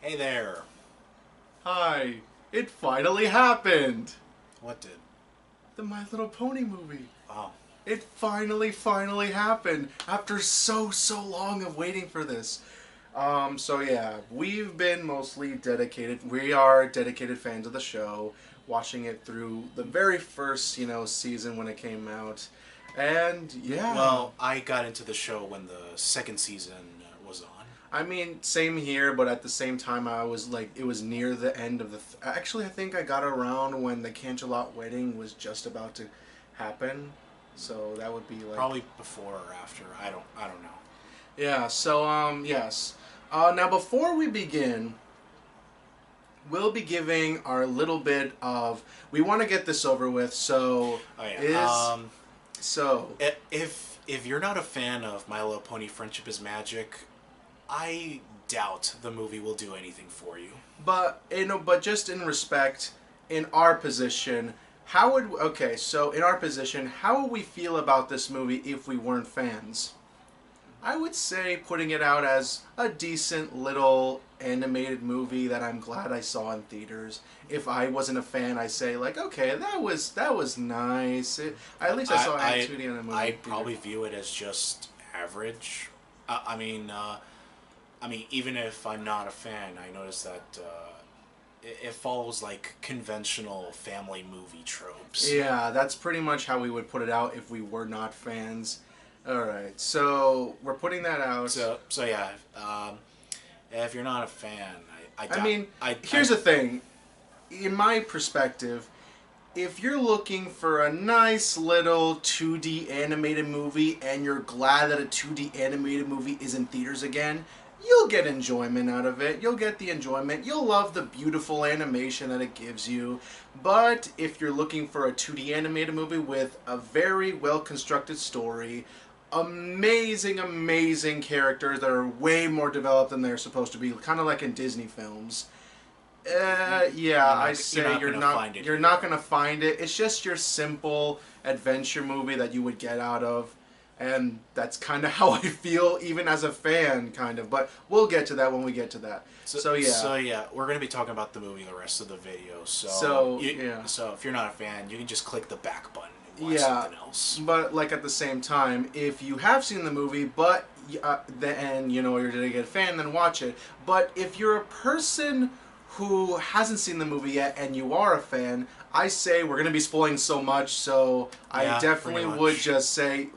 Hey there. Hi, it finally happened! What did? The My Little Pony movie. Oh, It finally happened after so long of waiting for this. So yeah, we've been mostly dedicated. We are dedicated fans of the show, watching it through the very first, season when it came out. And yeah, well, I got into the show when the second season was on. I mean, same here, but at the same time, I was like, it was near the end of the. Actually, I think I got around when the Canterlot wedding was just about to happen, so that would be like. Probably before or after. I don't know. Yeah. So yes. Now before we begin, we'll be giving our little bit of. We want to get this over with, so Oh yeah. is so. If you're not a fan of My Little Pony Friendship is Magic, I doubt the movie will do anything for you. But just in respect, in our position, so in our position, how would we feel about this movie if we weren't fans? I would say putting it out as a decent little animated movie that I'm glad I saw in theaters. If I wasn't a fan, I say like, okay, that was nice. At least I saw it in 2D in a movie. I'd probably view it as just average. I mean, even if I'm not a fan, I notice that it follows like conventional family movie tropes. Yeah, that's pretty much how we would put it out if we were not fans. All right, so we're putting that out. So yeah, if you're not a fan, I mean, here's the thing. In my perspective, if you're looking for a nice little 2D animated movie and you're glad that a 2D animated movie is in theaters again, you'll get enjoyment out of it. You'll get the enjoyment. You'll love the beautiful animation that it gives you. But if you're looking for a 2D animated movie with a very well constructed story, amazing characters that are way more developed than they're supposed to be, kind of like in Disney films. I say you're not gonna find it. It's just your simple adventure movie that you would get out of, and that's kind of how I feel, even as a fan, kind of. But we'll get to that when we get to that. So yeah. So yeah, we're gonna be talking about the movie the rest of the video. Yeah. So if you're not a fan, you can just click the back button and watch Yeah, something else. but like at the same time, if you have seen the movie, but then you're a dedicated fan, then watch it. But if you're a person who hasn't seen the movie yet and you are a fan, I say we're gonna be spoiling so much, so Yeah, I definitely would just say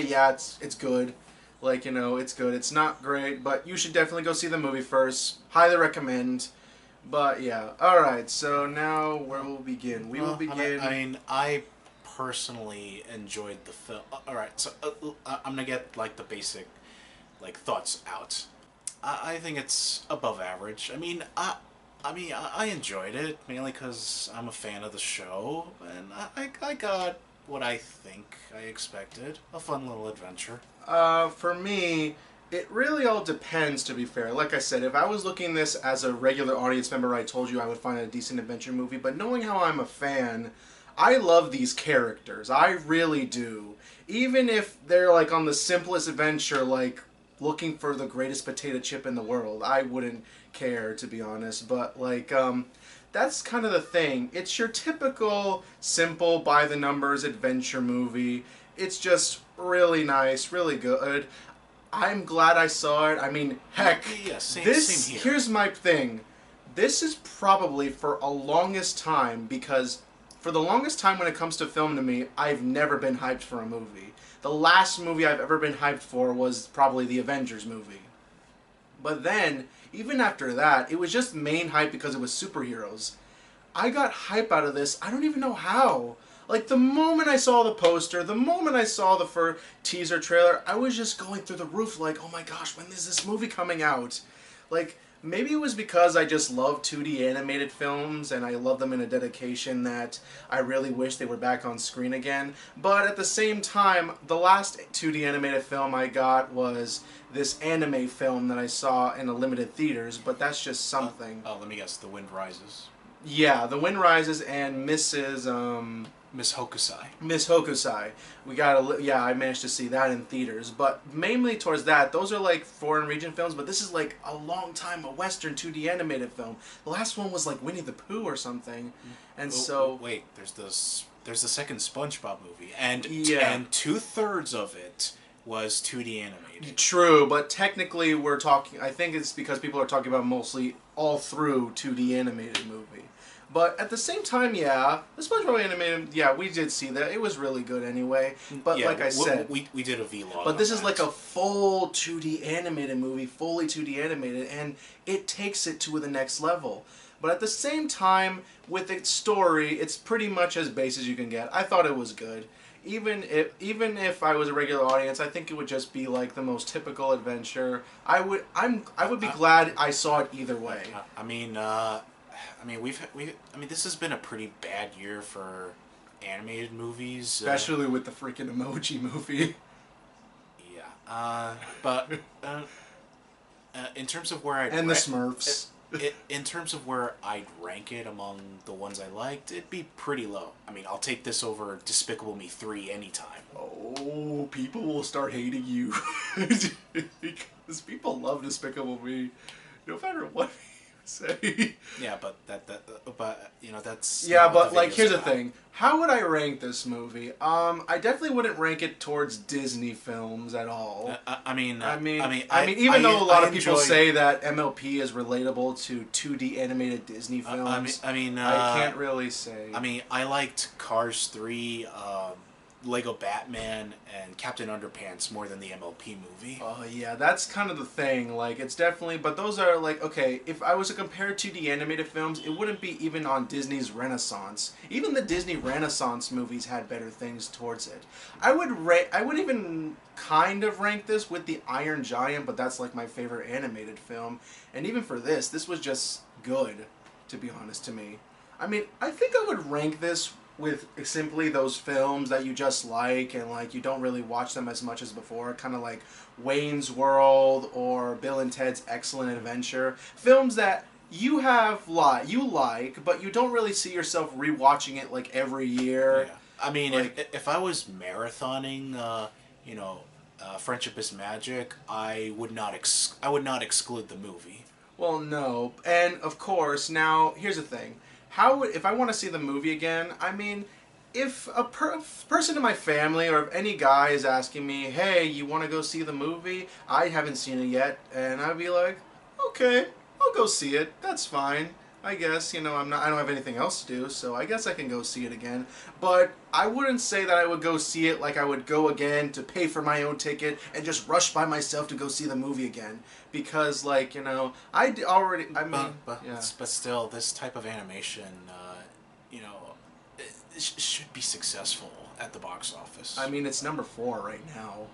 yeah, it's good. Like, it's good. It's not great, but you should definitely go see the movie first. Highly recommend. But yeah, all right. So now where will we begin? We will begin. I mean, I personally enjoyed the film. All right, so I'm gonna get like the basic like thoughts out. I think it's above average. I enjoyed it mainly because I'm a fan of the show, and I got what I think I expected. A fun little adventure. For me, it really all depends, to be fair. Like I said, if I was looking this as a regular audience member, I told you I would find it a decent adventure movie. But knowing how I'm a fan, I love these characters. I really do. Even if they're like on the simplest adventure, like looking for the greatest potato chip in the world, I wouldn't care, to be honest. But like, that's kind of the thing. It's your typical simple by the numbers adventure movie. It's just really nice, really good. I'm glad I saw it. I mean, heck, Yeah, same here. Here's my thing. This is probably for a longest time, because for the longest time when it comes to film to me, I've never been hyped for a movie. The last movie I've ever been hyped for was probably the Avengers movie. But then, even after that, it was just main hype because it was superheroes. I got hype out of this. I don't even know how. Like, the moment I saw the poster, the moment I saw the first teaser trailer, I was just going through the roof like, oh my gosh, when is this movie coming out? Like, maybe it was because I just love 2D animated films and I love them in a dedication that I really wish they were back on screen again. But at the same time, the last 2D animated film I got was this anime film that I saw in a limited theaters, but that's just something. Let me guess. The Wind Rises. Yeah, The Wind Rises and Miss Hokusai. Miss Hokusai. We got yeah, I managed to see that in theaters, but mainly towards that. Those are like foreign region films, but this is like a long time, a Western 2D animated film. The last one was like Winnie the Pooh or something, and so wait, there's the second SpongeBob movie, and yeah. and 2/3 of it was 2D animated. True, but technically we're talking. I think it's because people are talking about mostly all through 2D animated movie. But at the same time, yeah, the SpongeBob animated, yeah, we did see that. It was really good anyway. But Yeah, like I said, we did a vlog. but this is that. like a full 2D animated movie, fully 2D animated, and it takes it to the next level. But at the same time, with its story, it's pretty much as base as you can get. I thought it was good. Even if I was a regular audience, I think it would just be like the most typical adventure. I would be glad I saw it either way. I mean, this has been a pretty bad year for animated movies, Especially with the freaking Emoji Movie. Yeah, but in terms of where And the Smurfs. In terms of where I'd rank it among the ones I liked, it'd be pretty low. I mean, I'll take this over Despicable Me 3 anytime. Oh, people will start hating you. Because people love Despicable Me. No matter what you say. Yeah, but but you know, that's Yeah, not what but the like video's here's the about. thing. How would I rank this movie? I definitely wouldn't rank it towards Disney films at all. I mean, Even though a lot of people enjoy- say that MLP is relatable to 2D animated Disney films, I can't really say. I mean, I liked Cars 3, Lego Batman, and Captain Underpants more than the MLP movie. Oh yeah, that's kind of the thing. Like, it's definitely, but those are like, okay, if I was to compare 2D animated films, it wouldn't be even on Disney's Renaissance. Even the Disney Renaissance movies had better things towards it. I would even kind of rank this with the Iron Giant, but that's like my favorite animated film. And even for this was just good, to be honest to me. I mean, I think I would rank this with simply those films that you just like and like you don't really watch them as much as before, kind of like Wayne's World or Bill and Ted's Excellent Adventure, films that you like, but you don't really see yourself rewatching it like every year. Yeah. I mean, Like- if I was marathoning, Friendship is Magic, I would not exclude the movie. Well, no, and of course, now here's the thing: if I want to see the movie again? I mean, if a person in my family or if any guy is asking me, "Hey, you want to go see the movie?" I haven't seen it yet, and I'd be like, "Okay, I'll go see it. That's fine. I guess I don't have anything else to do, so I guess I can go see it again." But I wouldn't say that I would go see it like I would go again to pay for my own ticket and just rush by myself to go see the movie again, because but still, this type of animation, it should be successful at the box office. I mean, it's number 4 right now.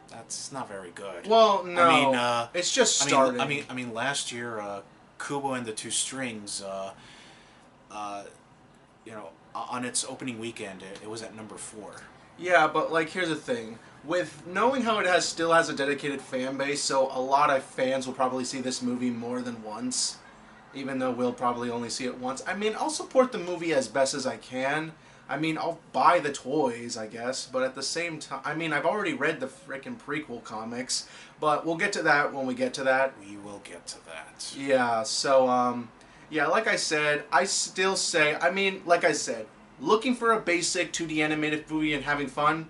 That's not very good. Well, no, I mean, it's just starting. I mean, last year, Kubo and the Two Strings, on its opening weekend, it was at number 4. Yeah, but like, here's the thing: with knowing how it still has a dedicated fan base, so a lot of fans will probably see this movie more than once, even though we'll probably only see it once. I mean, I'll support the movie as best as I can. I mean, I'll buy the toys, I guess, but at the same time, I mean, I've already read the frickin' prequel comics, but we'll get to that when we get to that. We will get to that. Yeah, so, yeah, like I said, I still say, like I said, looking for a basic 2D animated movie and having fun,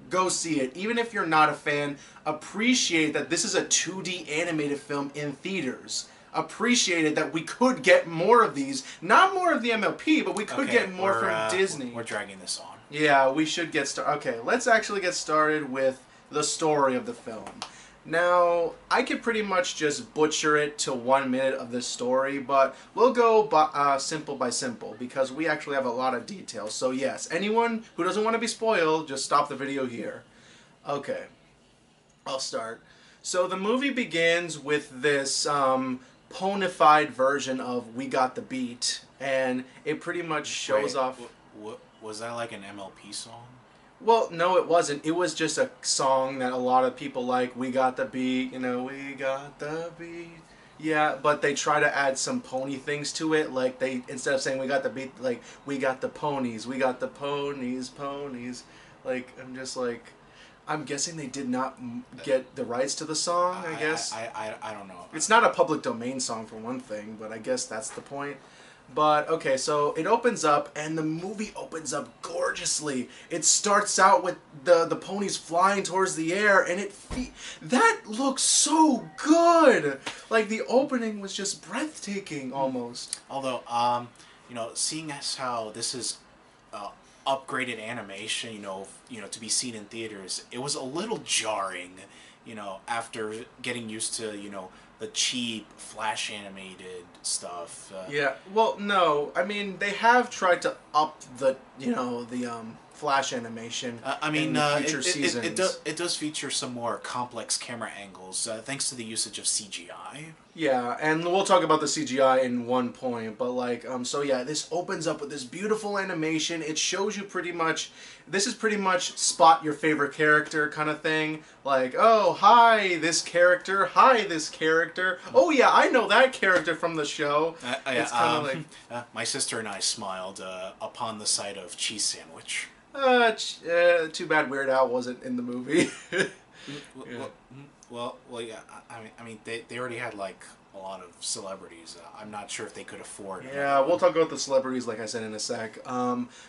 go see it. Even if you're not a fan, appreciate that this is a 2D animated film in theaters. Appreciated that we could get more of these. Not more of the MLP, but we could get more from Disney. We're dragging this on. Yeah, we should get started. Okay, let's actually get started with the story of the film. Now, I could pretty much just butcher it to 1 minute of this story, but we'll go simple by simple because we actually have a lot of details. So yes, anyone who doesn't want to be spoiled, just stop the video here. Okay, I'll start. So the movie begins with this ponified version of "We Got the Beat," and it pretty much shows off. Was that like an MLP song? Well, no, it wasn't. It was just a song that a lot of people like. We got the beat, we got the beat. Yeah, but they try to add some pony things to it. Like they instead of saying we got the beat, like we got the ponies, we got the ponies, ponies. Like I'm just like, I'm guessing they did not get the rights to the song. I guess I don't know. it's not a public domain song for one thing, but I guess that's the point. But okay, so it opens up, and the movie opens up gorgeously. It starts out with the ponies flying towards the air, and that looks so good. Like the opening was just breathtaking, almost. Although, you know, seeing as how this is upgraded animation, to be seen in theaters, it was a little jarring, after getting used to, the cheap flash animated stuff. Yeah. Well, no. I mean, they have tried to up the flash animation. I mean, in the future seasons. it does feature some more complex camera angles thanks to the usage of CGI. Yeah, and we'll talk about the CGI in one point, but so yeah, this opens up with this beautiful animation. It shows you this is pretty much spot your favorite character kind of thing. Like, oh, hi, this character, oh yeah, I know that character from the show. It's kind of like... my sister and I smiled upon the sight of cheese sandwich. Too bad Weird Al wasn't in the movie. Yeah. Well, yeah. I mean, they already had like a lot of celebrities. I'm not sure if they could afford. Yeah, we'll talk about the celebrities, like I said, in a sec.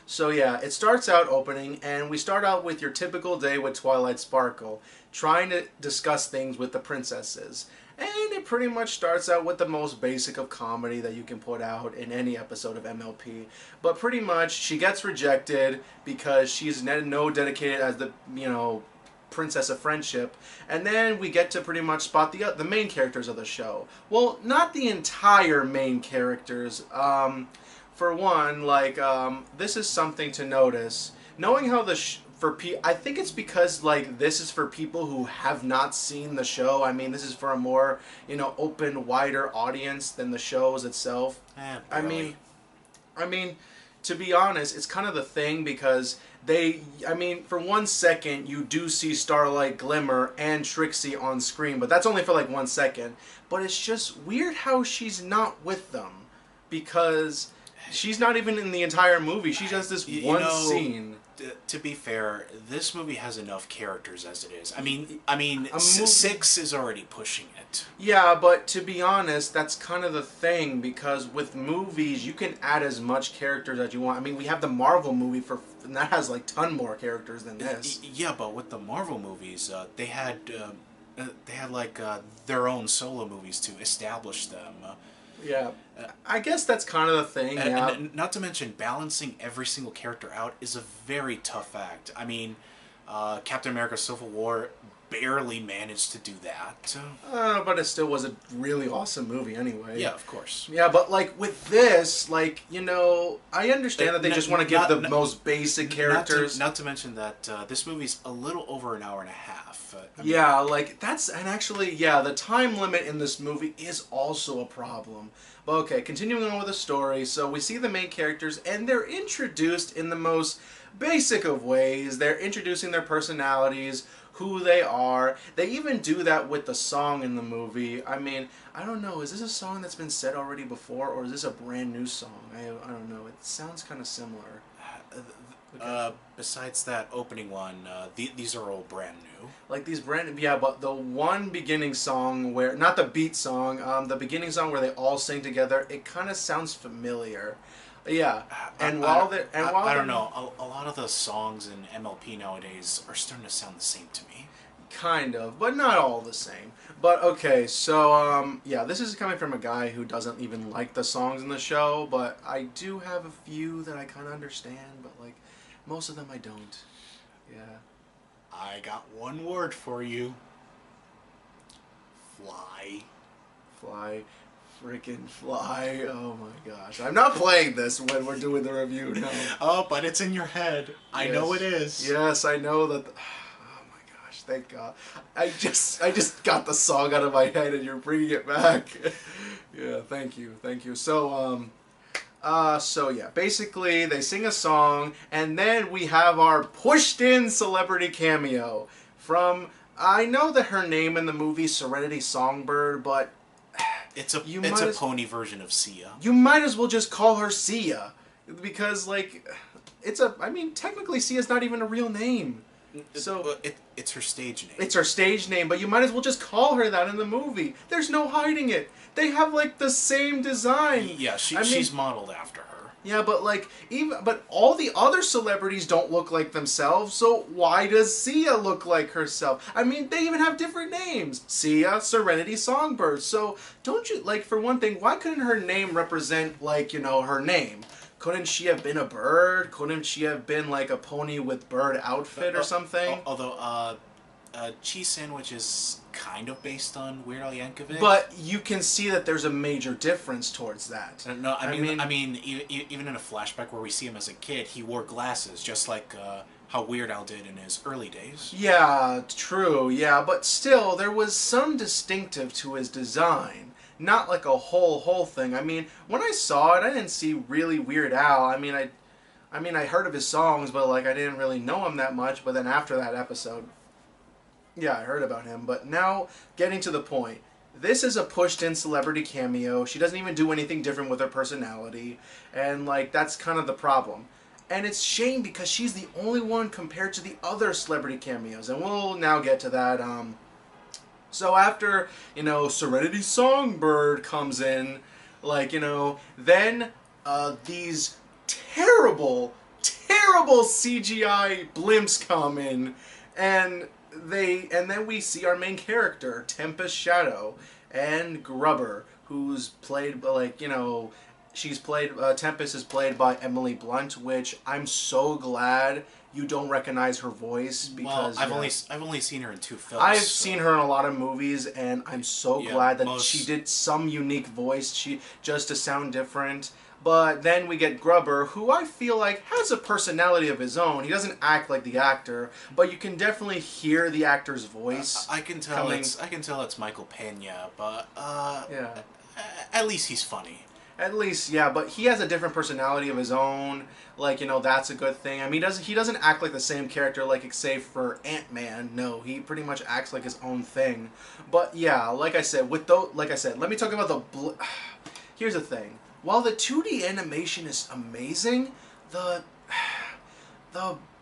So yeah, it starts out opening, and we start out with your typical day with Twilight Sparkle, trying to discuss things with the princesses. And it pretty much starts out with the most basic of comedy that you can put out in any episode of MLP. But pretty much, she gets rejected because she's no dedicated as the, princess of friendship. And then we get to pretty much spot the main characters of the show. Well, not the entire main characters. For one, this is something to notice. Knowing how I think it's because this is for people who have not seen the show. I mean, this is for a more open, wider audience than the shows itself. I mean, to be honest, it's kind of the thing because for 1 second you do see Starlight, Glimmer, and Trixie on screen, but that's only for 1 second. But it's just weird how she's not with them because she's not even in the entire movie. She does this one scene. To be fair, this movie has enough characters as it is. I mean, 6 is already pushing it. Yeah, but to be honest, that's kind of the thing, because with movies, you can add as much characters as you want. I mean, we have the Marvel movie and that has ton more characters than this. Yeah, but with the Marvel movies, they had their own solo movies to establish them. Yeah, I guess that's kind of the thing. And not to mention, balancing every single character out is a very tough act. I mean, Captain America Civil War barely managed to do that. But it still was a really awesome movie anyway. Yeah, of course. Yeah, but with this, I understand that they just want to give the most basic characters. Not to mention that this movie's a little over an hour and a half. The time limit in this movie is also a problem. But okay, continuing on with the story, so we see the main characters, and they're introduced in the most basic of ways. They're introducing their personalities, who they are. They even do that with the song in the movie. I mean, I don't know, is this a song that's been said already before, or is this a brand new song? I don't know, it sounds kind of similar. Besides that opening one, these are all brand new. But the one beginning song where, not the beat song, the beginning song where they all sing together, it kind of sounds familiar. Yeah, I don't know. A lot of the songs in MLP nowadays are starting to sound the same to me. Kind of, but not all the same. But okay, so this is coming from a guy who doesn't even like the songs in the show, but I do have a few that I kind of understand, but most of them I don't. Yeah. I got one word for you. Fly. Fly. Freaking fly. Oh my gosh. I'm not playing this when we're doing the review, no. Oh, but it's in your head. I know it is. Yes, I know that. Oh my gosh, thank God. I just got the song out of my head and you're bringing it back. Yeah, thank you. So yeah, basically they sing a song, and then we have our pushed-in celebrity cameo from, I know that her name in the movie is Serenity Songbird, but It's a You it's might a as- pony version of Sia. You might as well just call her Sia, because like, I mean, technically Sia's not even a real name. So It's her stage name. it's her stage name, but you might as well just call her that in the movie. There's no hiding it. They have like the same design. Yeah, I she's mean, modeled after her. yeah, but like but all the other celebrities don't look like themselves. So why does Sia look like herself? I mean, they even have different names. Sia, Serenity Songbird. So don't you like, for one thing, why couldn't her name represent like, her name? Couldn't she have been a bird? Couldn't she have been like a pony with bird outfit or something? Although Cheese Sandwich is kind of based on Weird Al Yankovic. But you can see that there's a major difference towards that. No, I mean, even in a flashback where we see him as a kid, he wore glasses, just like how Weird Al did in his early days. Yeah, true, yeah, but still, there was some distinctive to his design. Not like a whole thing. I mean, when I saw it, I didn't see really Weird Al. I mean, I heard of his songs, but like, I didn't really know him that much. But then after that episode, yeah, I heard about him. But now, getting to the point, this is a pushed-in celebrity cameo. She doesn't even do anything different with her personality, and like, that's kind of the problem. And it's shame because she's the only one compared to the other celebrity cameos, and we'll now get to that. So after, Serenity Songbird comes in, like, then these terrible CGI blimps come in, and then we see our main character, Tempest Shadow, and Grubber, who's played, like, Tempest is played by Emily Blunt, which I'm so glad you don't recognize her voice, because I've only seen her in 2 films. I've seen her in a lot of movies, and I'm so glad that she did some unique voice, just to sound different. But then we get Grubber, who I feel like has a personality of his own. He doesn't act like the actor, but you can definitely hear the actor's voice. I can tell it's Michael Pena, but yeah. At least he's funny. At least, yeah, but he has a different personality of his own. Like, that's a good thing. I mean, he doesn't act like the same character, like, save for Ant-Man. No, he pretty much acts like his own thing. But yeah, like I said, let me talk about here's the thing. While the 2D animation is amazing, the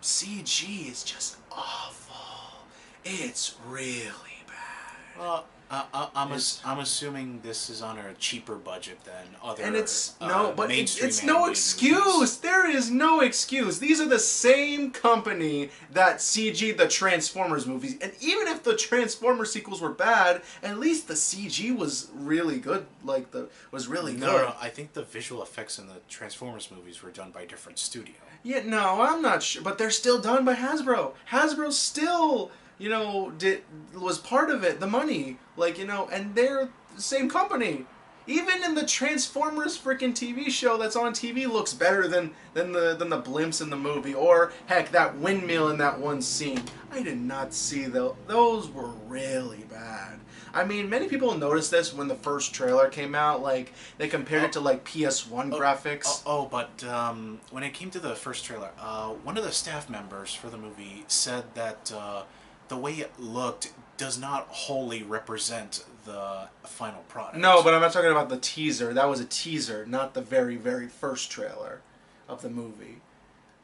CG is just awful. It's really bad. I'm assuming this is on a cheaper budget than other. And it's mainstream it's no excuse. movies. There is no excuse. These are the same company that CG'd the Transformers movies, and even if the Transformers sequels were bad, at least the CG was really good. No, I think the visual effects in the Transformers movies were done by a different studio. Yeah, no, I'm not sure, but they're still done by Hasbro. Hasbro still, was part of it, the money, and they're the same company. Even in the Transformers freaking TV show that's on TV looks better than the blimps in the movie, or heck, that windmill in that one scene. I did not see those were really bad. I mean, many people noticed this when the first trailer came out. Like, they compared it to like PS1 graphics. But when it came to the first trailer, one of the staff members for the movie said that the way it looked does not wholly represent the final product. No, but I'm not talking about the teaser. That was a teaser, not the very, very first trailer of the movie.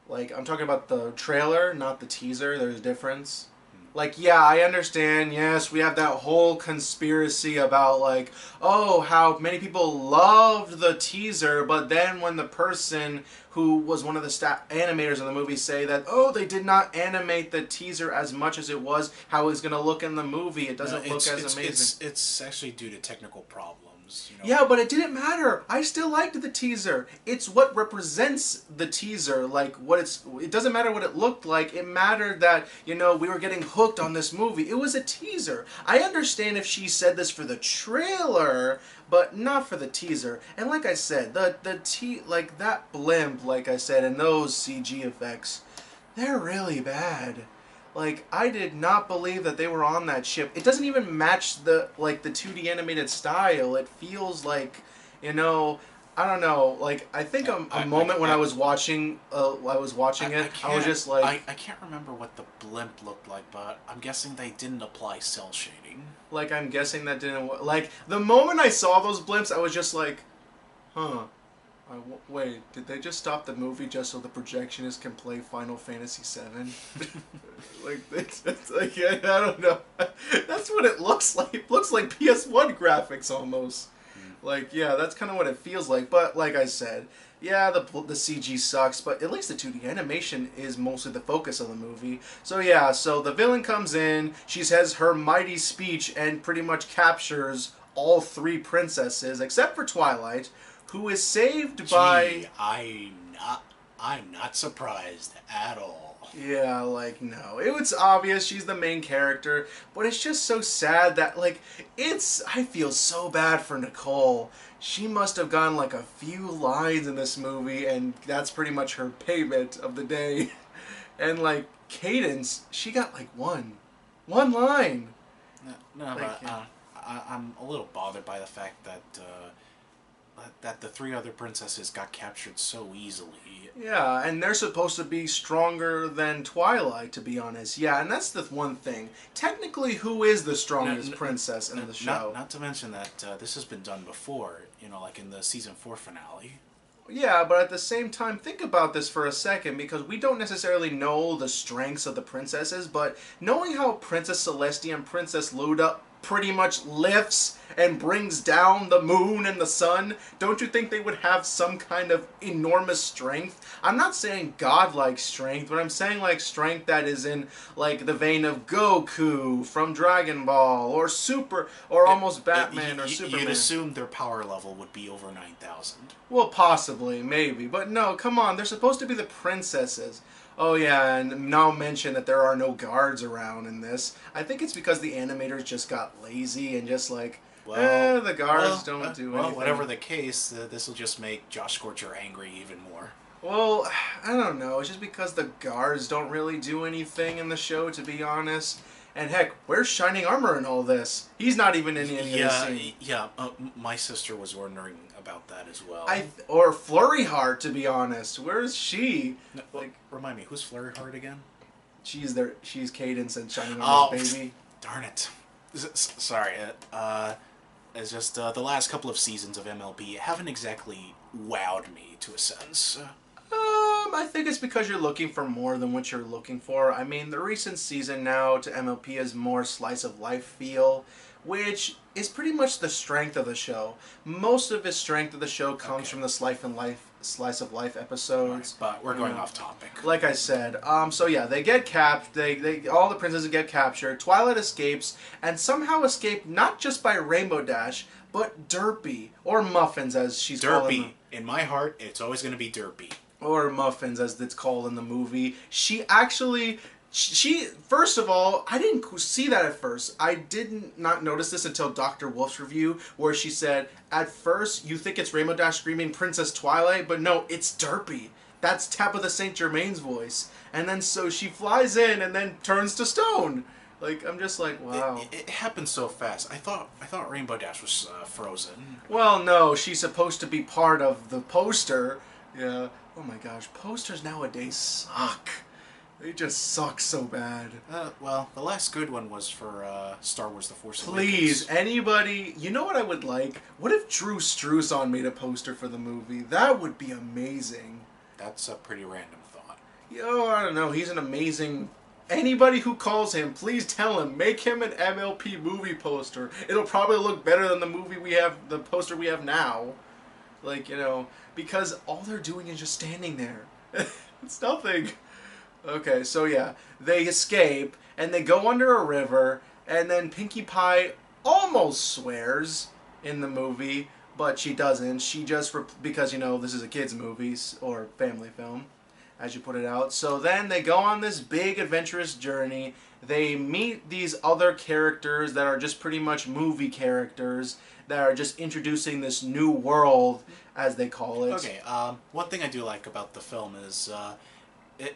Like, I'm talking about the trailer, not the teaser. There's a difference. Like, yeah, I understand. Yes, we have that whole conspiracy about, like, oh, how many people loved the teaser, but then when the person who was one of the animators of the movie say that, oh, they did not animate the teaser as much as it was how it's going to look in the movie. It doesn't look as amazing. It's actually due to technical problems. Yeah, but it didn't matter. I still liked the teaser. It's what represents the teaser. Like, it doesn't matter what it looked like. It mattered that, we were getting hooked on this movie. It was a teaser. I understand if she said this for the trailer, but not for the teaser. And like I said, like that blimp, like I said, and those CG effects, they're really bad. Like, I did not believe that they were on that ship. It doesn't even match the 2D animated style. It feels like, I don't know. Like, I think a moment when I was watching, I was just like, I can't remember what the blimp looked like, but I'm guessing they didn't apply cell shading. like I'm guessing that didn't like the moment I saw those blimps, I was just like, huh. Wait, did they just stop the movie just so the projectionist can play Final Fantasy VII? Like, it's like, yeah, I don't know. That's what it looks like. It looks like PS1 graphics almost. Like, yeah, that's kind of what it feels like. But like I said, yeah, the CG sucks, but at least the 2D animation is mostly the focus of the movie. So yeah, so the villain comes in, she says her mighty speech and pretty much captures all three princesses, except for Twilight, who is saved by... I'm not surprised at all. Yeah, like, no. It was obvious she's the main character, but it's just so sad that, like, I feel so bad for Nicole. She must have gotten, like, a few lines in this movie, and that's pretty much her payment of the day. And, like, Cadence, she got, like, one line. No, like, but I'm a little bothered by the fact that the three other princesses got captured so easily. Yeah, and they're supposed to be stronger than Twilight, to be honest. Yeah, and that's the one thing. Technically, who is the strongest princess in the show? Not to mention that this has been done before, like in the season 4 finale. Yeah, but at the same time, think about this for a second, because we don't necessarily know the strengths of the princesses, but knowing how Princess Celestia and Princess Luda pretty much lifts and brings down the moon and the sun, don't you think they would have some kind of enormous strength? I'm not saying godlike strength, but I'm saying like strength that is in like the vein of Goku from Dragon Ball or almost Batman or Superman. You'd assume their power level would be over 9,000. Well, possibly, maybe, but no, come on, they're supposed to be the princesses. Oh yeah, and now mention that there are no guards around in this. I think it's because the animators just got lazy and just like, the guards don't do anything. Well, whatever the case, this will just make Josh Scorcher angry even more. Well, I don't know. It's just because the guards don't really do anything in the show, to be honest. And heck, where's Shining Armor in all this? He's not even in any of this scene. Yeah, my sister was wondering about that as well. Or Flurry Heart, to be honest. Where's she? No, like, remind me, who's Flurry Heart again? She's there. She's Cadence and Shining Armor's baby. Darn it. Sorry. It's just the last couple of seasons of MLB haven't exactly wowed me to a sense. I think it's because you're looking for more than what you're looking for. I mean, the recent season now to MLP is more slice of life feel, which is pretty much the strength of the show. Most of the strength of the show comes from the slice of life episodes. Right, but we're going off topic. Like I said, so yeah, they get capped. All the princesses get captured. Twilight escapes and somehow escaped not just by Rainbow Dash, but Derpy or Muffins as she's called. Derpy. In my heart, it's always going to be Derpy. Or Muffins, as it's called in the movie. She first of all, I didn't see that at first. I did not notice this until Dr. Wolf's review, where she said, at first, you think it's Rainbow Dash screaming Princess Twilight, but no, it's Derpy. That's Tabitha St. Germain's voice. And then so she flies in and then turns to stone. Like, I'm just like, wow. It happened so fast. I thought Rainbow Dash was frozen. Well, no, she's supposed to be part of the poster. Yeah. Oh my gosh, posters nowadays suck. They just suck so bad. Well, the last good one was for Star Wars The Force Awakens. Please, anybody... You know what I would like? What if Drew Struzan made a poster for the movie? That would be amazing. That's a pretty random thought. Yo, I don't know. He's an amazing... Anybody who calls him, please tell him, make him an MLP movie poster. It'll probably look better than the poster we have now. Like, because all they're doing is just standing there. It's nothing. Okay, so yeah, they escape, and they go under a river, and then Pinkie Pie almost swears in the movie, but she doesn't. She just, because, this is a kid's movie, or family film, as you put it out. So then they go on this big adventurous journey. They meet these other characters that are just pretty much movie characters that are just introducing this new world, as they call it. Okay, one thing I do like about the film is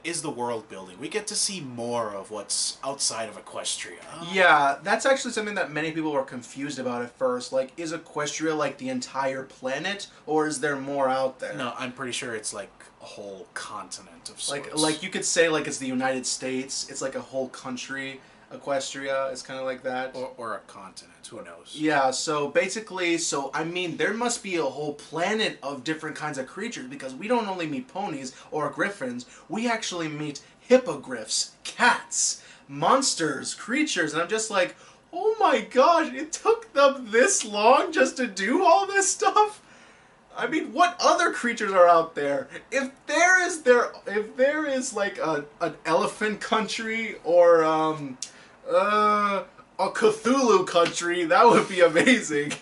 is the world building. We get to see more of what's outside of Equestria. Yeah, that's actually something that many people were confused about at first. Like, is Equestria like the entire planet, or is there more out there? No, I'm pretty sure it's like a whole continent of sorts. Like you could say like it's the United States. It's like a whole country. Equestria is kind of like that. Or a continent. Who knows? Yeah, so basically, I mean, there must be a whole planet of different kinds of creatures because we don't only meet ponies or griffins, we actually meet hippogriffs, cats, monsters, creatures, and I'm just like, oh my gosh, it took them this long just to do all this stuff? I mean, what other creatures are out there? If there is like an elephant country or a Cthulhu country, that would be amazing.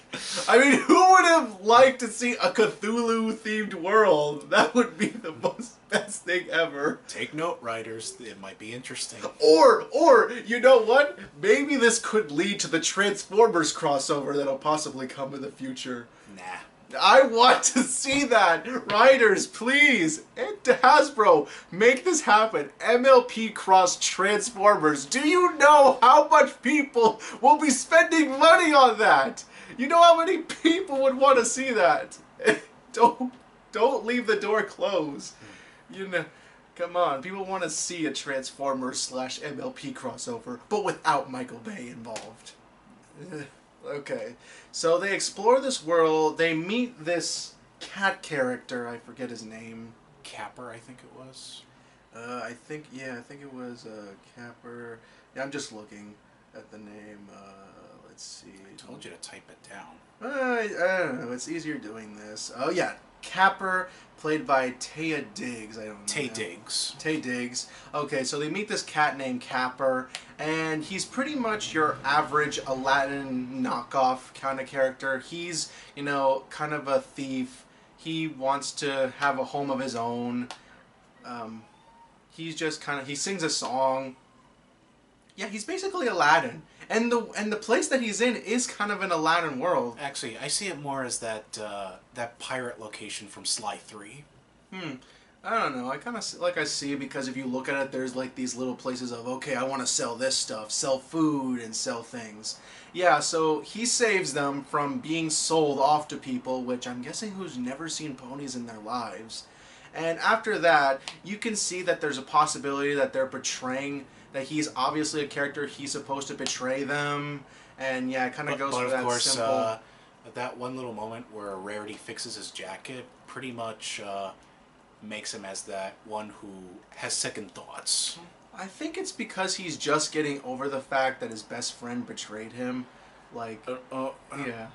I mean, who would have liked to see a Cthulhu-themed world? That would be the best thing ever. Take note, writers. It might be interesting. Or, you know what? Maybe this could lead to the Transformers crossover that'll possibly come in the future. Nah. I want to see that! Writers, please! And to Hasbro, make this happen. MLP cross Transformers. Do you know how much people will be spending money on that? You know how many people would want to see that? Don't leave the door closed. You know, come on. People want to see a Transformers / MLP crossover, but without Michael Bay involved. Okay, so they explore this world, they meet this cat character, I forget his name. Capper, I think it was. I think it was Capper. Yeah, I'm just looking at the name, let's see. I told you to type it down. I don't know, it's easier doing this. Oh yeah, Capper, played by Taya Diggs, I don't know. Tay Diggs. Tay Diggs. Okay, so they meet this cat named Capper, and he's pretty much your average Aladdin knockoff kind of character. He's, you know, kind of a thief. He wants to have a home of his own. He's just kind of, he sings a song. Yeah, he's basically Aladdin. And the place that he's in is kind of an Aladdin world. Actually, I see it more as that pirate location from Sly 3. I don't know. I kind of like I see because if you look at it, there's like these little places of, okay, I want to sell this stuff, sell food and sell things. Yeah, so he saves them from being sold off to people, which I'm guessing who's never seen ponies in their lives. And after that, you can see that there's a possibility that they're betraying, that he's obviously a character, he's supposed to betray them. And yeah, it kind of goes for that simple... that one little moment where Rarity fixes his jacket pretty much makes him as that one who has second thoughts. I think it's because he's just getting over the fact that his best friend betrayed him. Like, yeah.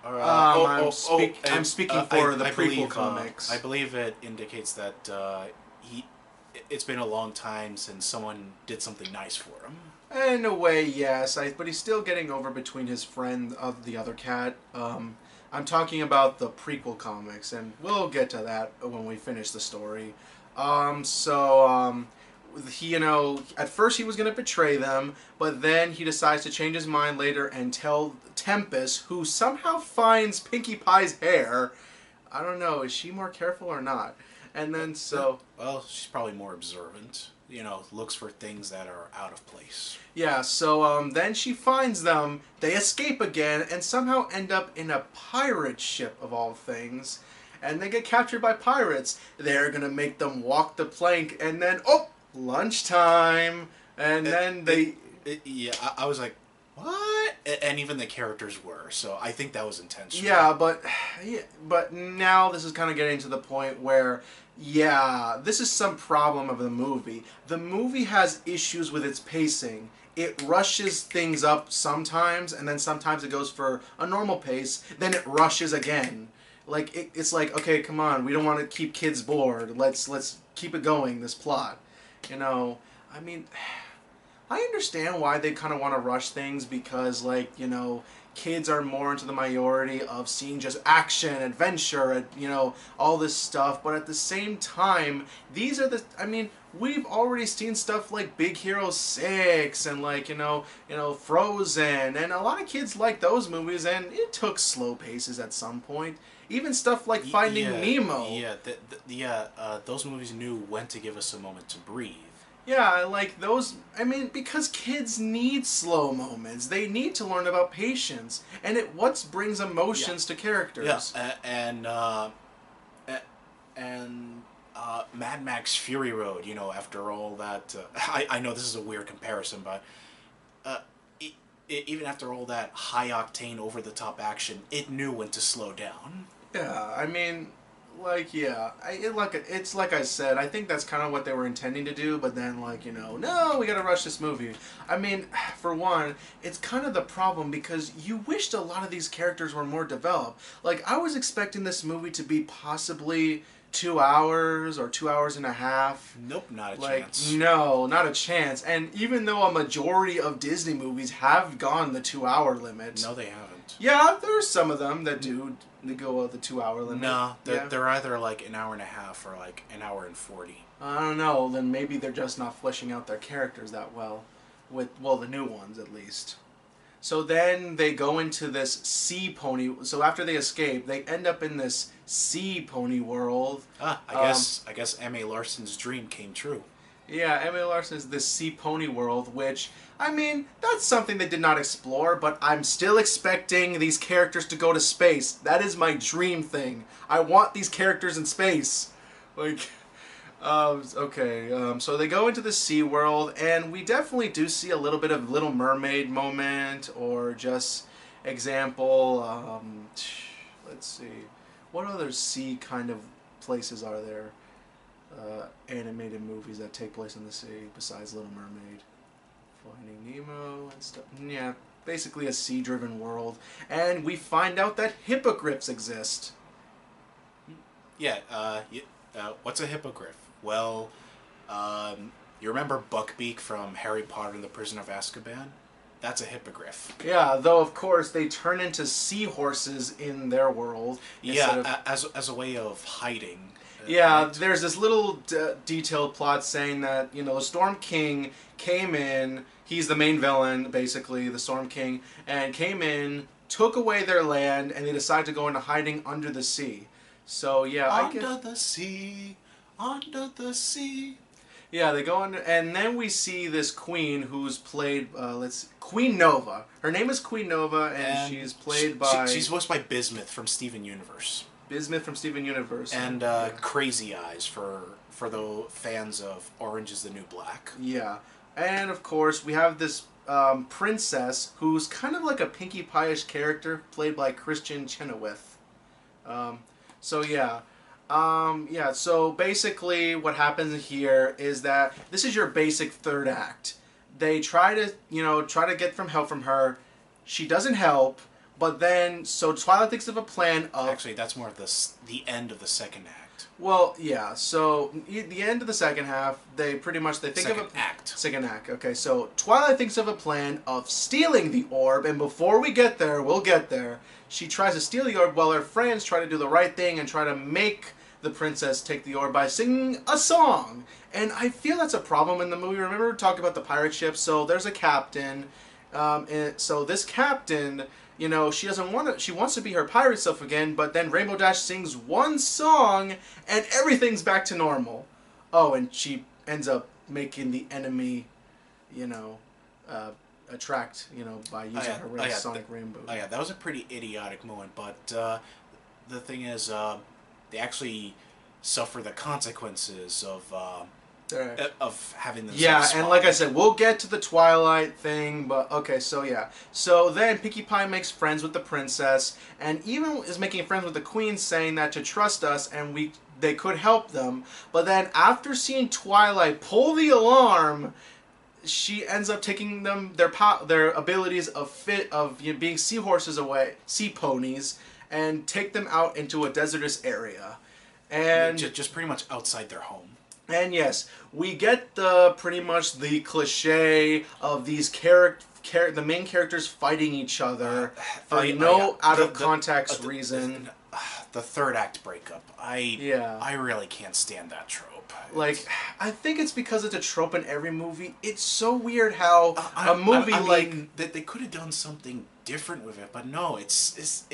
I'm speaking for the prequel comics. I believe it indicates that it's been a long time since someone did something nice for him. In a way, yes. But he's still getting over between his friend of the other cat. I'm talking about the prequel comics, and we'll get to that when we finish the story. He, you know, at first he was going to betray them, but then he decides to change his mind later and tell Tempest, who somehow finds Pinkie Pie's hair. I don't know, is she more careful or not? And then so... Well, she's probably more observant. You know, looks for things that are out of place. Yeah, so then she finds them, they escape again, and somehow end up in a pirate ship of all things. And they get captured by pirates. They're going to make them walk the plank, and then, oh, lunchtime. And then they... Yeah, I was like, what? And even the characters were, so I think that was intentional. Yeah, but now this is kind of getting to the point where... Yeah, this is some problem of the movie. The movie has issues with its pacing. It rushes things up sometimes, and then sometimes it goes for a normal pace, then it rushes again. Like, it's like, okay, come on, we don't want to keep kids bored. Let's keep it going, this plot. You know, I mean, I understand why they kind of want to rush things because, like, you know, kids are more into the majority of seeing just action, adventure, and, you know, all this stuff. But at the same time, these are the, I mean, we've already seen stuff like Big Hero 6 and like, you know, Frozen, and a lot of kids like those movies, and it took slow paces at some point. Even stuff like Finding Yeah, Nemo. those movies knew when to give us a moment to breathe. Yeah, like those. I mean, because kids need slow moments. They need to learn about patience, and it what brings emotions to characters. And Mad Max Fury Road. You know, after all that, I know this is a weird comparison, but uh, even after all that high octane, over the top action, it knew when to slow down. Yeah, I mean, like it's like I said. I think that's kind of what they were intending to do, but then no, we gotta rush this movie. I mean, for one, it's kind of the problem because you wished a lot of these characters were more developed. Like I was expecting this movie to be possibly 2 hours or 2 hours and a half. Nope, not a Like, chance. no, not a chance. And even though a majority of Disney movies have gone the 2 hour limit. No, they haven't. Yeah, there's some of them that do. They go the 2 hour limit. No, they're either like an hour and a half or like an hour and 40. I don't know. Then maybe they're just not fleshing out their characters that well. The new ones at least. So then they go into this sea pony. So after they escape, they end up in this sea pony world. I guess M.A. Larson's dream came true. Yeah, Emily Larson is this sea pony world, which, I mean, that's something they did not explore, but I'm still expecting these characters to go to space. That is my dream thing. I want these characters in space. Like, so they go into the sea world, and we definitely do see a little bit of Little Mermaid moment, or just example, let's see, what other sea kind of places are there? Animated movies that take place in the sea besides Little Mermaid, Finding Nemo and stuff. Yeah, basically a sea-driven world, and we find out that hippogriffs exist. Yeah. What's a hippogriff? Well, you remember Buckbeak from Harry Potter and the Prisoner of Azkaban? That's a hippogriff. Yeah, though of course they turn into seahorses in their world. Yeah, as a way of hiding. Yeah, right? there's this little detailed plot saying that, the Storm King came in, he's the main villain, basically, the Storm King, and came in, took away their land, and they decided to go into hiding under the sea. So, yeah, Under the sea. Yeah, they go under, and then we see this queen who's played, Queen Nova. Her name is Queen Nova, and she's played by... She's voiced by Bismuth from Steven Universe. Bismuth from Steven Universe. And Crazy Eyes for the fans of Orange is the New Black. Yeah. And, of course, we have this princess who's kind of like a Pinkie Pie-ish character, played by Christian Chenoweth. So basically what happens here is that this is your basic third act. They try to get help from her. She doesn't help. But then, so Twilight thinks of a plan of... Actually, that's more of the end of the second act. Well, yeah, so the end of the second half, they think second of a... act. Second act, okay. So Twilight thinks of a plan of stealing the orb, and before we get there, we'll get there. She tries to steal the orb while her friends try to do the right thing and try to make the princess take the orb by singing a song. And I feel that's a problem in the movie. Remember we talked about the pirate ship? So there's a captain. So this captain... she wants to be her pirate self again, but then Rainbow Dash sings one song, and everything's back to normal. Oh, and she ends up making the enemy, attract, by using her sonic rainbow. Oh yeah, that was a pretty idiotic moment, but the thing is, they actually suffer the consequences of having them. Yeah, and like I said, we'll get to the Twilight thing, but okay, so yeah. So then Pinkie Pie makes friends with the princess, and even is making friends with the queen, saying that to trust us, and they could help them. But then after seeing Twilight pull the alarm, she ends up taking them their abilities of being seahorses away, sea ponies, and take them out into a desertous area, and just pretty much outside their home. And yes, we get pretty much the cliche of these the main characters fighting each other for out of context reason. The third act breakup. I really can't stand that trope. I think it's because it's a trope in every movie. It's so weird how a movie that they could have done something different with it, but no, it's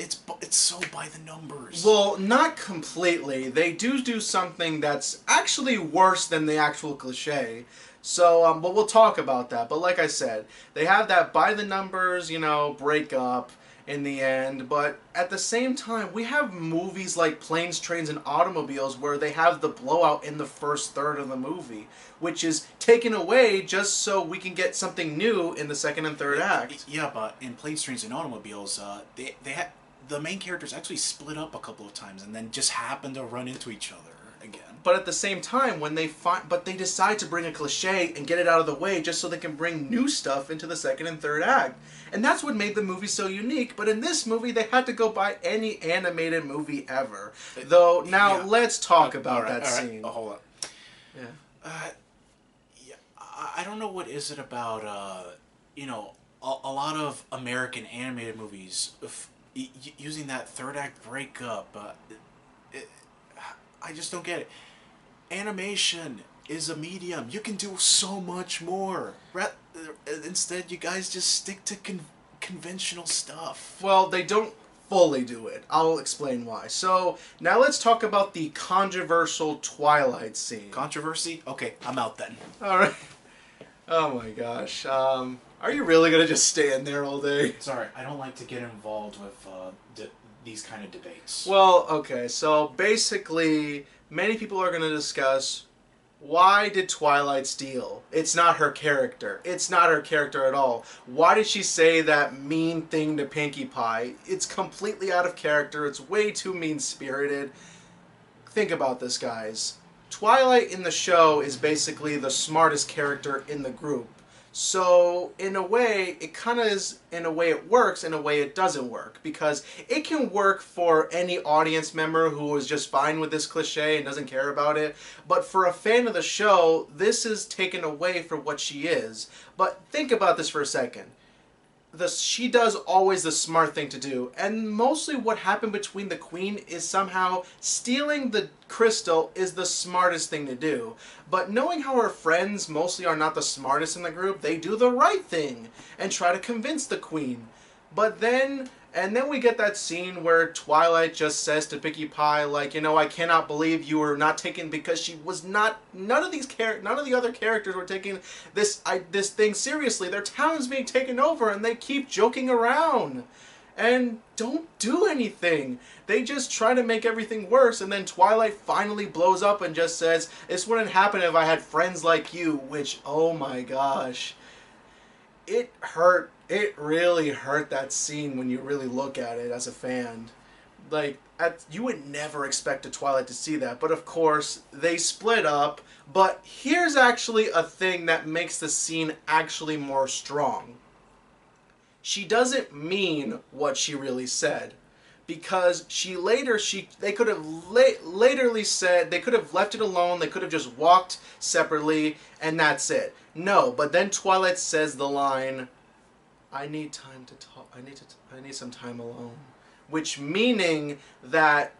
so by the numbers. Well, not completely. They do something that's actually worse than the actual cliche. So, but we'll talk about that. But like I said, they have that by the numbers, breakup in the end. But at the same time, we have movies like Planes, Trains, and Automobiles where they have the blowout in the first third of the movie, which is taken away just so we can get something new in the second and third act. Yeah, but in Planes, Trains, and Automobiles, they had the main characters actually split up a couple of times and then just happened to run into each other again. But at the same time, they decide to bring a cliche and get it out of the way just so they can bring new stuff into the second and third act. And that's what made the movie so unique. But in this movie, they had to go by any animated movie ever. Though, now let's talk about that scene. Oh, hold on. Yeah. Yeah, I don't know what is it about, a lot of American animated movies using that third act breakup. I just don't get it. Animation is a medium. You can do so much more. Instead, you guys just stick to conventional stuff. Well, they don't fully do it. I'll explain why. So, now let's talk about the controversial Twilight scene. Controversy? Okay, I'm out then. Alright. Oh my gosh. Are you really going to just stay in there all day? Sorry, I don't like to get involved with these kind of debates. Well, okay, so basically, many people are going to discuss, why did Twilight steal? It's not her character. It's not her character at all. Why did she say that mean thing to Pinkie Pie? It's completely out of character. It's way too mean-spirited. Think about this, guys. Twilight in the show is basically the smartest character in the group. So, in a way, it kind of is, in a way it works, in a way it doesn't work. Because it can work for any audience member who is just fine with this cliche and doesn't care about it. But for a fan of the show, this is taken away for what she is. But think about this for a second. She does always the smart thing to do, and mostly what happened between the Queen is somehow stealing the crystal is the smartest thing to do. But knowing how her friends mostly are not the smartest in the group, they do the right thing and try to convince the Queen. But then we get that scene where Twilight just says to Pinkie Pie, like, I cannot believe you were not taken, because she was not. None of the other characters were taking this thing seriously. Their town's being taken over, and they keep joking around and don't do anything. They just try to make everything worse, and then Twilight finally blows up and just says, "This wouldn't happen if I had friends like you," which, oh my gosh, it hurt. It really hurt, that scene, when you really look at it as a fan. Like, you would never expect a Twilight to see that, but of course, they split up. But here's actually a thing that makes the scene actually more strong. She doesn't mean what she really said. Because they could have laterly said, they could have left it alone, they could have just walked separately, and that's it. No, but then Twilight says the line, "I need time to talk. I need some time alone," which means that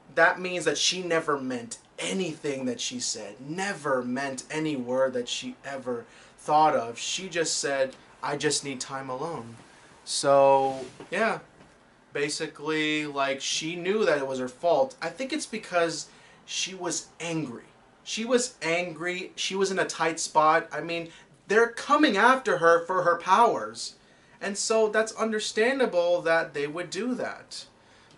she never meant anything that she said. Never meant any word that she ever thought of. She just said, "I just need time alone." So yeah, basically, like, she knew that it was her fault. I think it's because she was angry. She was angry. She was in a tight spot. I mean, they're coming after her for her powers. And so that's understandable that they would do that.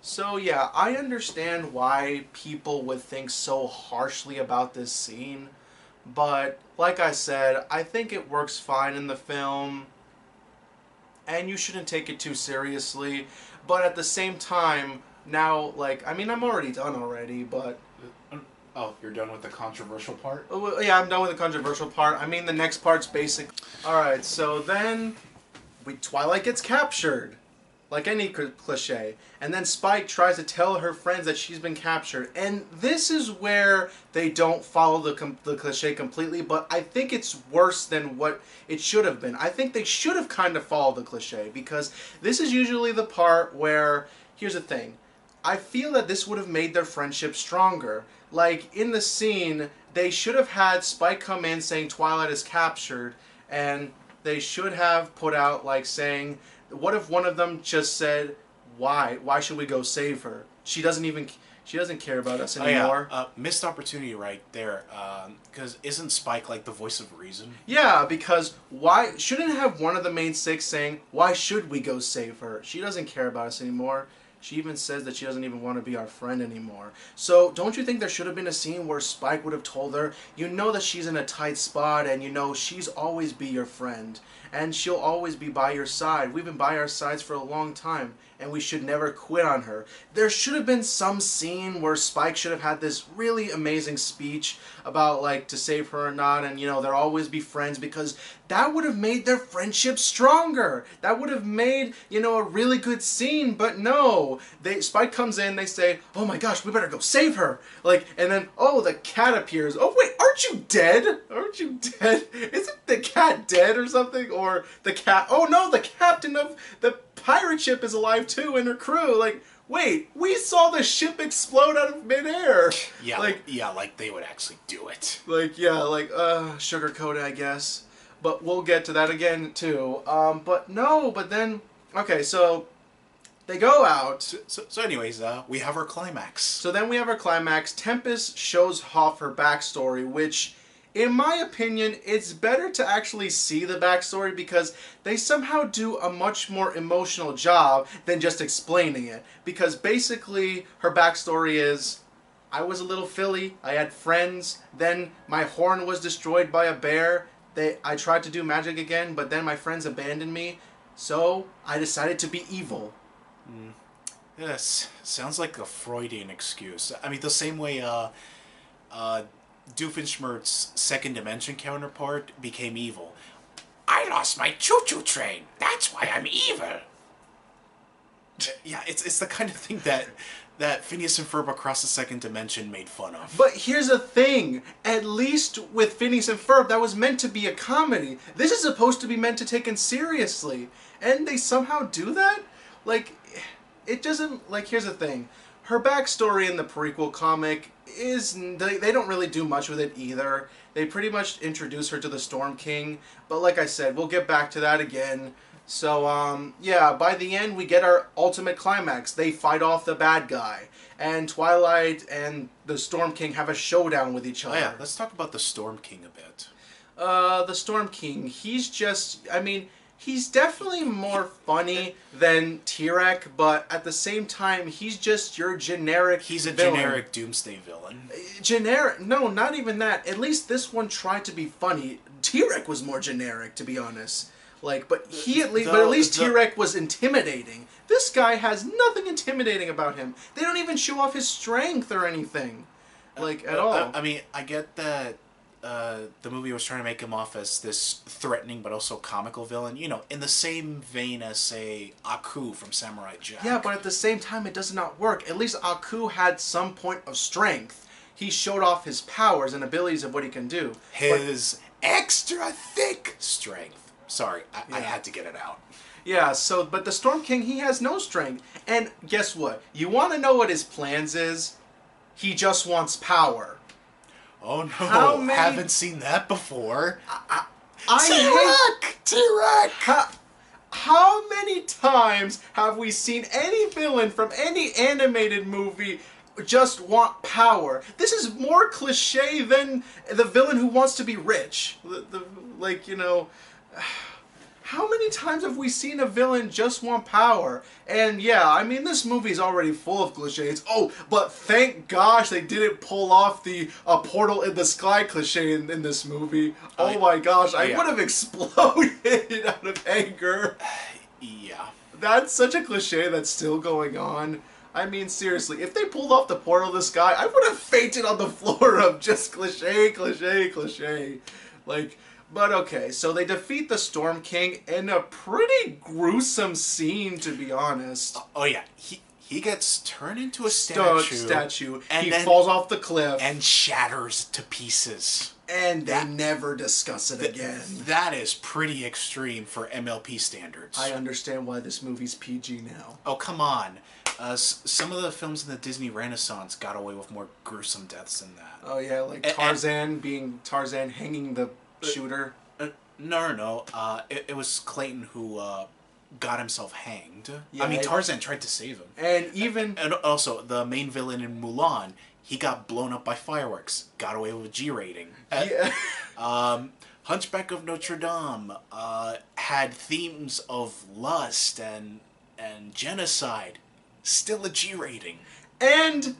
So yeah, I understand why people would think so harshly about this scene. But like I said, I think it works fine in the film. And you shouldn't take it too seriously. But at the same time, now, like, I mean, I'm already done already, but... Oh, you're done with the controversial part? Oh, yeah, I'm done with the controversial part. I mean, the next part's basic. Alright, so then... Twilight gets captured, like any cliche, and then Spike tries to tell her friends that she's been captured, and this is where they don't follow the cliche completely, but I think it's worse than what it should have been. I think they should have kind of followed the cliche, because this is usually the part where, here's the thing, I feel that this would have made their friendship stronger. Like, in the scene, they should have had Spike come in saying Twilight is captured, and they should have put out, like, saying What if one of them just said, "Why? Why should we go save her? She doesn't care about us anymore." Oh, yeah. Missed opportunity right there. Because isn't Spike like the voice of reason? Yeah, because why shouldn't have one of the main six saying, "Why should we go save her? She doesn't care about us anymore." She even says that she doesn't even want to be our friend anymore. So, don't you think there should have been a scene where Spike would have told her, you know that she's in a tight spot and you know she's always be your friend and she'll always be by your side. We've been by our sides for a long time and we should never quit on her. There should have been some scene where Spike should have had this really amazing speech about like to save her or not, and you know they'll always be friends, because that would have made their friendship stronger. That would have made, you know, a really good scene. But no, Spike comes in, they say, "Oh my gosh, we better go save her." Like, and then oh, the cat appears. Oh wait, aren't you dead? Aren't you dead? Isn't the cat dead or something? Or the cat? Oh no, the captain of the pirate ship is alive too, and her crew. Like, wait, we saw the ship explode out of midair. Yeah, like they would actually do it. Like, yeah, like, sugarcoat it, I guess. But we'll get to that again, too. But no, but then, okay, so they go out. So anyways, we have our climax. So then we have our climax. Tempest shows off her backstory, which, in my opinion, it's better to actually see the backstory because they somehow do a much more emotional job than just explaining it. Because basically, her backstory is, I was a little filly, I had friends, then my horn was destroyed by a bear, I tried to do magic again, but then my friends abandoned me, so I decided to be evil. Yes, sounds like a Freudian excuse. I mean, the same way Doofenshmirtz's second dimension counterpart became evil. I lost my choo-choo train. That's why I'm evil. Yeah, it's the kind of thing that Phineas and Ferb across the second dimension made fun of. But here's the thing. At least with Phineas and Ferb, that was meant to be a comedy. This is supposed to be meant to be taken seriously. And they somehow do that? Like, it doesn't... Like, here's the thing. Her backstory in the prequel comic is... They don't really do much with it either. They pretty much introduce her to the Storm King. But like I said, we'll get back to that again. So, yeah, by the end, we get our ultimate climax. They fight off the bad guy. And Twilight and the Storm King have a showdown with each other. Oh yeah, let's talk about the Storm King a bit. The Storm King, he's just... I mean, he's definitely more funny than T-Rex, but at the same time, he's just your generic He's a villain. generic doomsday villain. Generic? No, not even that. At least this one tried to be funny. T-Rex was more generic, to be honest. Like, but at least T-Rex was intimidating. This guy has nothing intimidating about him. They don't even show off his strength or anything, like at all. I mean, I get that the movie was trying to make him off as this threatening but also comical villain. You know, in the same vein as, say, Aku from Samurai Jack. Yeah, but at the same time, it does not work. At least Aku had some point of strength. He showed off his powers and abilities of what he can do. His extra thick strength. Sorry, I had to get it out. Yeah, so, but the Storm King, he has no strength. And guess what? You want to know what his plans is? He just wants power. Oh no, haven't seen that before. T-Rex! How many times have we seen any villain from any animated movie just want power? This is more cliche than the villain who wants to be rich. Like, you know... How many times have we seen a villain just want power? And yeah, I mean, this movie's already full of cliches. Oh, but thank gosh they didn't pull off the portal in the sky cliche in this movie. Oh my gosh, I would have exploded out of anger. Yeah. That's such a cliche that's still going on. I mean, seriously, if they pulled off the portal in the sky, I would have fainted on the floor of just cliche, cliche, cliche. Like... But okay, so they defeat the Storm King in a pretty gruesome scene, to be honest. Oh yeah, he gets turned into a statue. And he falls off the cliff. And shatters to pieces. And they never discuss it again. That is pretty extreme for MLP standards. I understand why this movie's PG now. Oh, come on. Some of the films in the Disney Renaissance got away with more gruesome deaths than that. Oh yeah, like Tarzan being Tarzan hanging the... shooter? No. It was Clayton who got himself hanged. Yeah, I mean, Tarzan tried to save him. And even... And also, the main villain in Mulan, he got blown up by fireworks. Got away with a G rating. Yeah. Hunchback of Notre Dame had themes of lust and genocide. Still a G rating. And...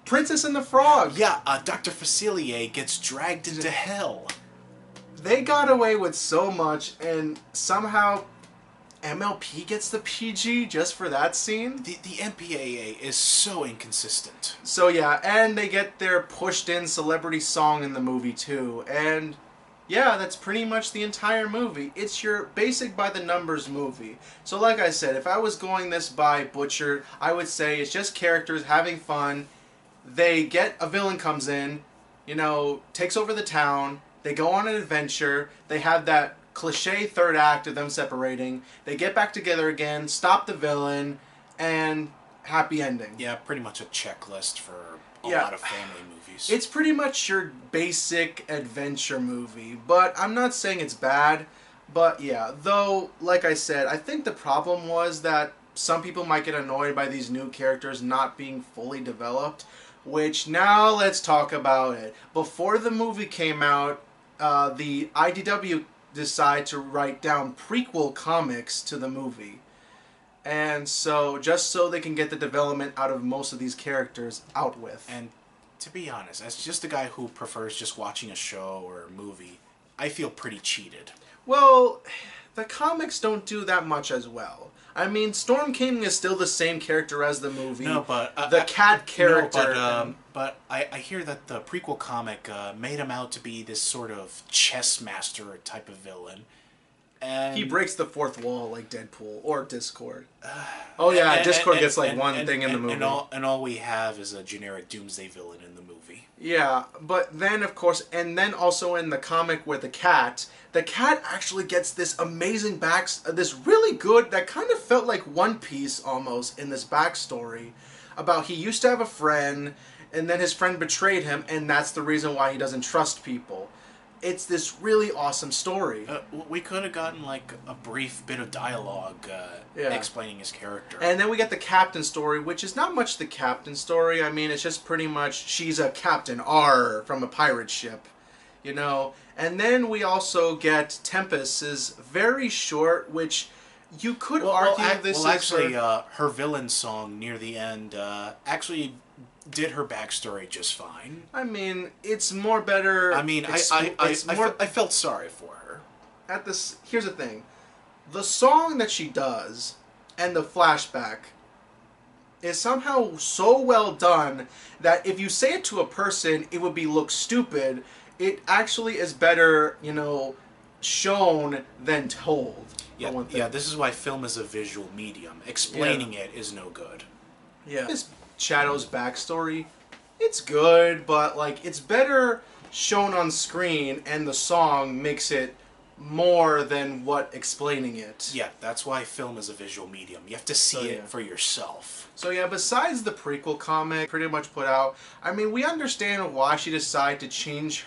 Princess and the Frog. Yeah, Dr. Facilier gets dragged into hell. They got away with so much, and somehow MLP gets the PG just for that scene. The MPAA is so inconsistent. So yeah, and they get their pushed-in celebrity song in the movie too, and yeah, that's pretty much the entire movie. It's your basic by-the-numbers movie. So like I said, if I was going this by Butcher, I would say it's just characters having fun. They get a villain comes in, you know, takes over the town. They go on an adventure. They have that cliche third act of them separating. They get back together again, stop the villain, and happy ending. Yeah, pretty much a checklist for a Yeah. lot of family movies. It's pretty much your basic adventure movie, but I'm not saying it's bad. But yeah, though, like I said, I think the problem was that some people might get annoyed by these new characters not being fully developed, which now let's talk about it. Before the movie came out, the IDW decided to write down prequel comics to the movie. And so, just so they can get the development out of most of these characters out with. And to be honest, as just a guy who prefers just watching a show or a movie, I feel pretty cheated. Well, the comics don't do that much as well. I mean, Storm King is still the same character as the movie. No, but the cat character. No, but I hear that the prequel comic made him out to be this sort of chess master type of villain. And he breaks the fourth wall like Deadpool or Discord. Oh yeah, Discord gets like one thing in the movie. And all we have is a generic doomsday villain in the movie. Yeah, but then of course, and then also in the comic with the cat actually gets this amazing this really good, that kind of felt like One Piece almost in this backstory about he used to have a friend and then his friend betrayed him and that's the reason why he doesn't trust people. It's this really awesome story. We could have gotten like a brief bit of dialogue explaining his character. And then we get the captain story, which is not much the captain story. I mean, it's just pretty much she's a Captain R from a pirate ship, you know. And then we also get Tempest is very short, which you could argue this is actually, her villain song near the end actually did her backstory just fine. I mean, it's more better. I mean, I felt sorry for her. Here's the thing. The song that she does and the flashback is somehow so well done that if you say it to a person, it would look stupid. It actually is better, you know, shown than told. Yeah, this is why film is a visual medium. Explaining it is no good. Yeah. Shadow's backstory, it's good, but like it's better shown on screen and the song makes it more than what explaining it. Yeah, that's why film is a visual medium. You have to see it for yourself. So yeah, besides the prequel comic pretty much put out, I mean, we understand why she decided to change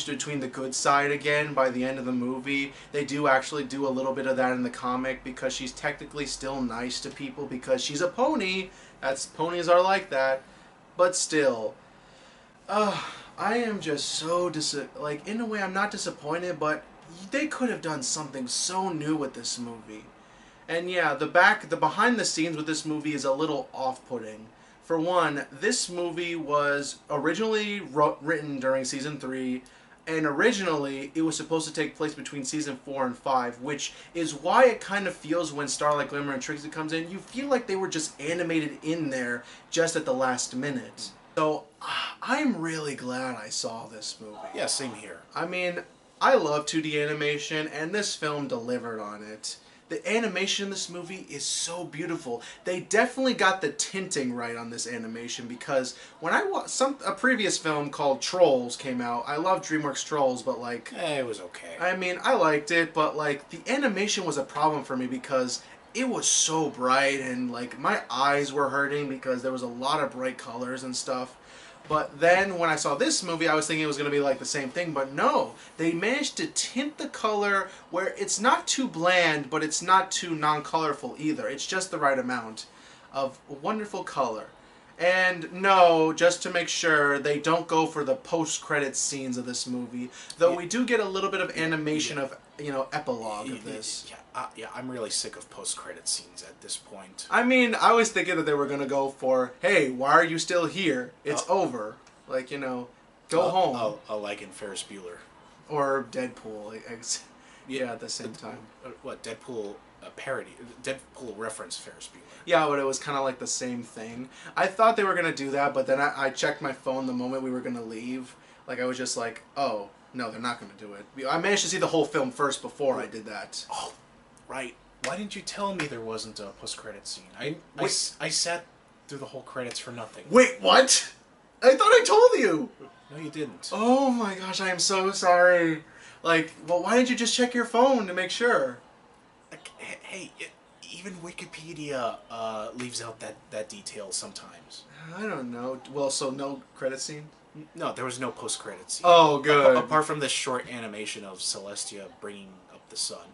between the good side again by the end of the movie. They do actually do a little bit of that in the comic because she's technically still nice to people because she's a pony. Ponies are like that. But still, I am just so in a way I'm not disappointed, but they could have done something so new with this movie. And yeah, the behind the scenes with this movie is a little off-putting. For one, this movie was originally written during season 3, and originally it was supposed to take place between season 4 and 5, which is why it kind of feels when Starlight Glimmer and Trixie comes in, you feel like they were just animated in there just at the last minute. So I'm really glad I saw this movie. Yeah, same here. I mean, I love 2D animation, and this film delivered on it. The animation in this movie is so beautiful. They definitely got the tinting right on this animation because when I watched a previous film called Trolls came out, I love DreamWorks Trolls, but like... it was okay. I mean, I liked it, but like the animation was a problem for me because it was so bright and like my eyes were hurting because there was a lot of bright colors and stuff. But then when I saw this movie, I was thinking it was going to be like the same thing. But no, they managed to tint the color where it's not too bland, but it's not too non-colorful either. It's just the right amount of wonderful color. And no, just to make sure, they don't go for the post-credit scenes of this movie. Though we do get a little bit of animation of, epilogue of this. Yeah, I'm really sick of post-credit scenes at this point. I mean, I was thinking that they were going to go for, hey, why are you still here? It's over. Like, go home. Like in Ferris Bueller. Or Deadpool. Yeah, at the same time. What, Deadpool, a parody? Deadpool reference Ferris Bueller. Yeah, but it was kind of like the same thing. I thought they were going to do that, but then I checked my phone the moment we were going to leave. Like, I was just like, oh, no, they're not going to do it. I managed to see the whole film first before I did that. Oh, right. Why didn't you tell me there wasn't a post-credit scene? I sat through the whole credits for nothing. Wait, what? I thought I told you! No, you didn't. Oh my gosh, I am so sorry. Like, well, why didn't you just check your phone to make sure? Like, hey, even Wikipedia leaves out that detail sometimes. I don't know. Well, so no credit scene? No, there was no post-credit scene. Oh, good. Apart from this short animation of Celestia bringing up the sun.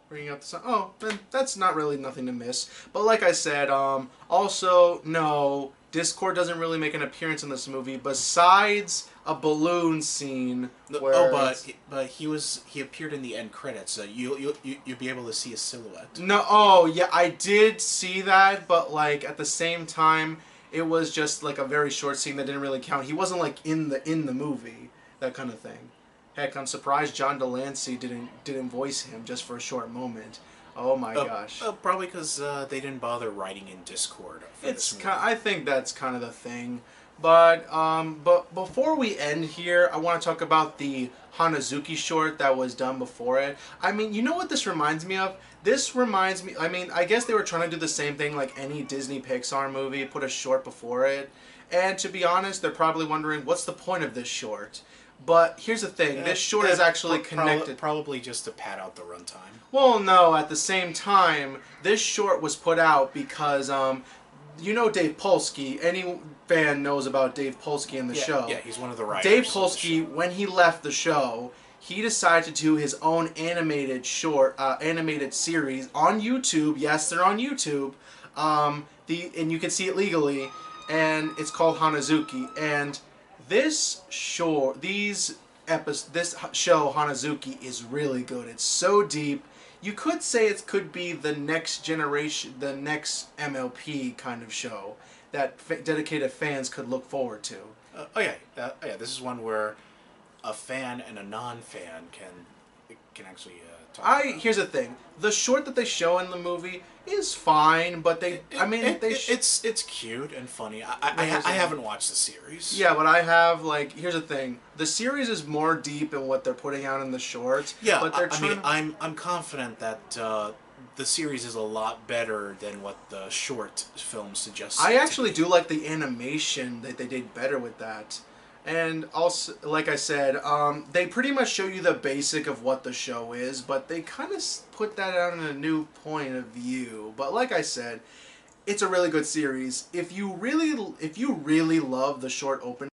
Bringing up the sun. Oh, then that's not really nothing to miss. But like I said, also, no, Discord doesn't really make an appearance in this movie besides a balloon scene. But he appeared in the end credits. So you'll be able to see a silhouette. No, oh yeah, I did see that, but like at the same time, it was just like a very short scene that didn't really count. He wasn't like in the movie, that kind of thing. Heck, I'm surprised John Delancey didn't voice him just for a short moment. Oh my gosh. Probably because they didn't bother writing in Discord. I think that's kind of the thing. But before we end here, I want to talk about the Hanazuki short that was done before it. I mean, you know what this reminds me of? This reminds me, I mean, I guess they were trying to do the same thing like any Disney Pixar movie, put a short before it. And to be honest, they're probably wondering, what's the point of this short? But here's the thing, this short is actually connected. Probably just to pad out the runtime. Well, no, at the same time, this short was put out because, you know Dave Polsky. Any fan knows about Dave Polsky in the show. Yeah, he's one of the writers. Dave Polsky, when he left the show, he decided to do his own animated series on YouTube. Yes, they're on YouTube. And you can see it legally, and it's called Hanazuki. And this show, Hanazuki, is really good. It's so deep. You could say it could be the next generation, the next MLP kind of show that dedicated fans could look forward to. This is one where a fan and a non-fan can actually talk about. Here's the thing: the short that they show in the movie is fine, but it's cute and funny. I haven't watched the series. Yeah, but I have. Like, here's the thing: the series is more deep in what they're putting out in the shorts. Yeah, but they're I'm confident that the series is a lot better than what the short film suggests. I actually do like the animation that they did better with that. And also, like I said, they pretty much show you the basic of what the show is, but they kind of put that out in a new point of view. But like I said, it's a really good series. If you really love the short opening